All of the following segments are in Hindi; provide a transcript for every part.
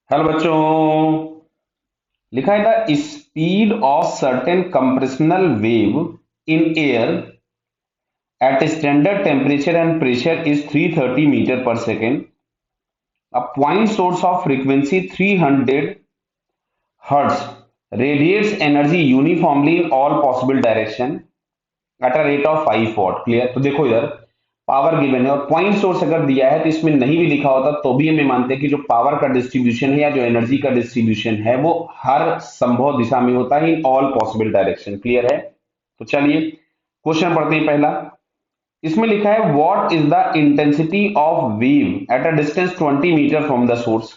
हेलो बच्चों। लिखा है the speed of certain compressional wave in air at standard temperature and pressure is 330 metre per second. A point source of frequency 300 hertz radiates energy uniformly in all possible direction at a rate of 5 watt. Clear. तो देखो इधर पावर गिवन है और पॉइंट सोर्स अगर दिया है तो इसमें नहीं भी लिखा होता तो भी हमें मानते हैं कि जो पावर का डिस्ट्रीब्यूशन है या जो एनर्जी का डिस्ट्रीब्यूशन है वो हर संभव दिशा में होता है, इन ऑल पॉसिबल डायरेक्शन। क्लियर है। तो चलिए क्वेश्चन पढ़ते हैं पहला। इसमें लिखा है what is the intensity of wave at a distance 20 metre from the source.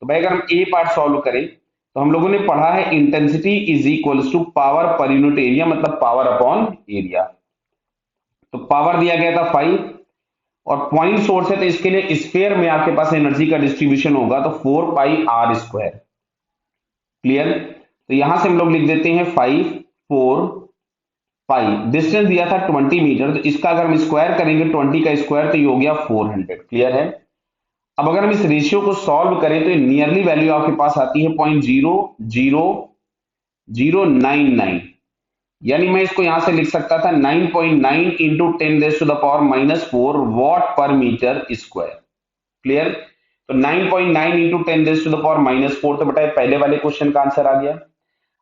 तो भाई अगर हम ए पार्ट सॉल्व करें तो हम लोगों ने पढ़ा है intensity is equals to power पर यूनिट एरिया, मतलब पावर अपॉन एरिया। तो पावर दिया गया था 5 और पॉइंट सोर्स है तो इसके लिए स्फीयर में आपके पास एनर्जी का डिस्ट्रीब्यूशन होगा तो 4 पाई r स्क्वायर। क्लियर। तो यहां से हम लोग लिख देते हैं 5 4 पाई। डिस्टेंस दिया था 20 मीटर, तो इसका अगर हम स्क्वायर करेंगे 20 का स्क्वायर तो ये हो गया 400। क्लियर है। अब अगर हम इस रेशियो को सॉल्व करें तो नियरली वैल्यू आपके पास आती है 0.00099, यानी मैं इसको यहां से लिख सकता था 9.9 इंटू 10⁻⁻⁴ वॉट पर मीटर स्क्वायर। क्लियर। तो 9.9 इंटू 10⁻⁻⁴ तो बेटा पहले वाले क्वेश्चन का आंसर आ गया।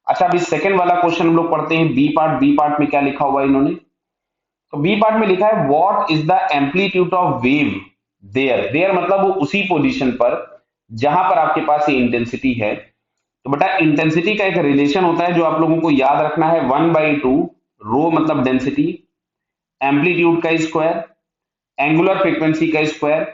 अच्छा अभी सेकंड वाला क्वेश्चन हम लोग पढ़ते हैं बी पार्ट। बी पार्ट में क्या लिखा हुआ है इन्होंने, तो बी पार्ट में लिखा है what is the amplitude of wave there. There मतलब वो उसी पोजीशन पर जहां पर आपके पास ये इंटेंसिटी है। तो बेटा इंटेंसिटी का एक रिलेशन होता है जो आप लोगों को याद रखना है, 1/2 रो मतलब डेंसिटी, एम्पलीट्यूड का स्क्वायर, एंगुलर फ्रीक्वेंसी का स्क्वायर,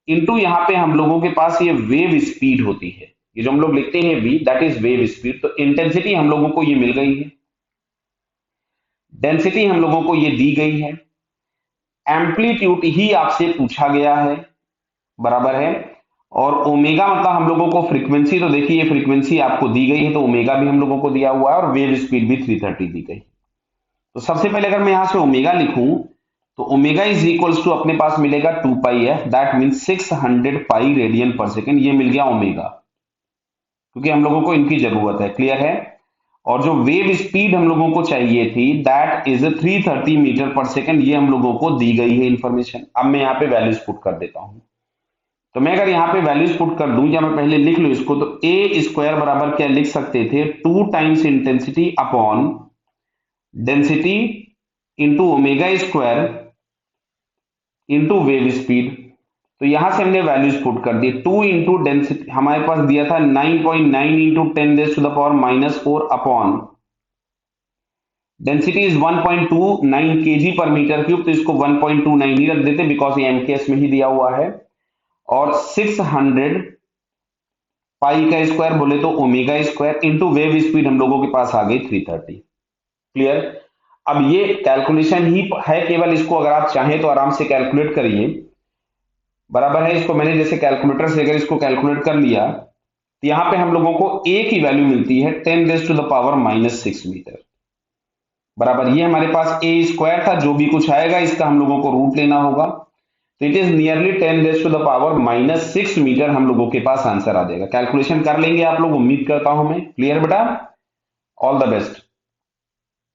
इनटू यहाँ पे हम लोगों के पास ये वेव स्पीड होती है, ये जो हम लोग लिखते हैं v that is wave speed. तो इंटेंसिटी हम लोगों को ये मिल गई है, डेंसिटी हम लोगों को ये दी गई है, एम्पलीट्यूड ही आपसे पूछा गया है, बराबर है। और ओमेगा मतलब हम लोगों को फ्रीक्वेंसी, तो देखिए ये फ्रीक्वेंसी आपको दी गई है तो ओमेगा भी हम लोगों को दिया हुआ है और वेव स्पीड भी 330 दी गई। तो सबसे पहले अगर मैं यहां से ओमेगा लिखूं तो ओमेगा इज इक्वल्स टू अपने पास मिलेगा 2 पाई f, that mean 600 pi radian पर सेकेंड। ये मिल गया ओमेगा क्योंकि हम लोगों को इनकी जरूरत है। क्लियर है। और जो वेव स्पीड हम लोगों को चाहिए थी that is 330 metre per second, ये हम लोगों को दी गई है इंफॉर्मेशन। अब मैं यहाँ पे वैल्यूज पुट कर देता हूं। तो मैं अगर यहाँ पे वैल्यूज पुट कर दूं या मैं पहले लिख लूं इसको, तो ए स्क्वायर बराबर क्या लिख सकते थे, 2 times intensity upon density into omega square into wave speed. तो यहां से हमने वैल्यूज पुट कर दी। 2 इंटू डेंसिटी हमारे पास दिया था 9.9 into 10⁻⁻⁴ upon density is 1.29 KG पर मीटर क्यूब, तो इसको 1.29 ही रख देते बिकॉज ये एमकेएस में ही दिया हुआ है। और 600 पाई का स्क्वायर बोले तो omega square into wave speed हम लोगों के पास आ गई 330। क्लियर। अब ये कैलकुलेशन ही है केवल, इसको अगर आप चाहें तो आराम से कैलकुलेट करिए, बराबर है। इसको मैंने जैसे कैलकुलेटर से अगर इसको कैलकुलेट कर लिया तो यहां पे हम लोगों को ए की वैल्यू मिलती है 10⁻⁻⁻6 मीटर, बराबर। ये हमारे पास ए स्क्वायर था, जो भी कुछ आएगा इसका हम लोगों को रूट लेना होगा। तो इट इज नियरली 10⁻⁻6 मीटर हम लोगों के पास आंसर आ जाएगा। कैलकुलेशन कर लेंगे आप लोग, उम्मीद करता हूं मैं। क्लियर बेटा, ऑल द बेस्ट।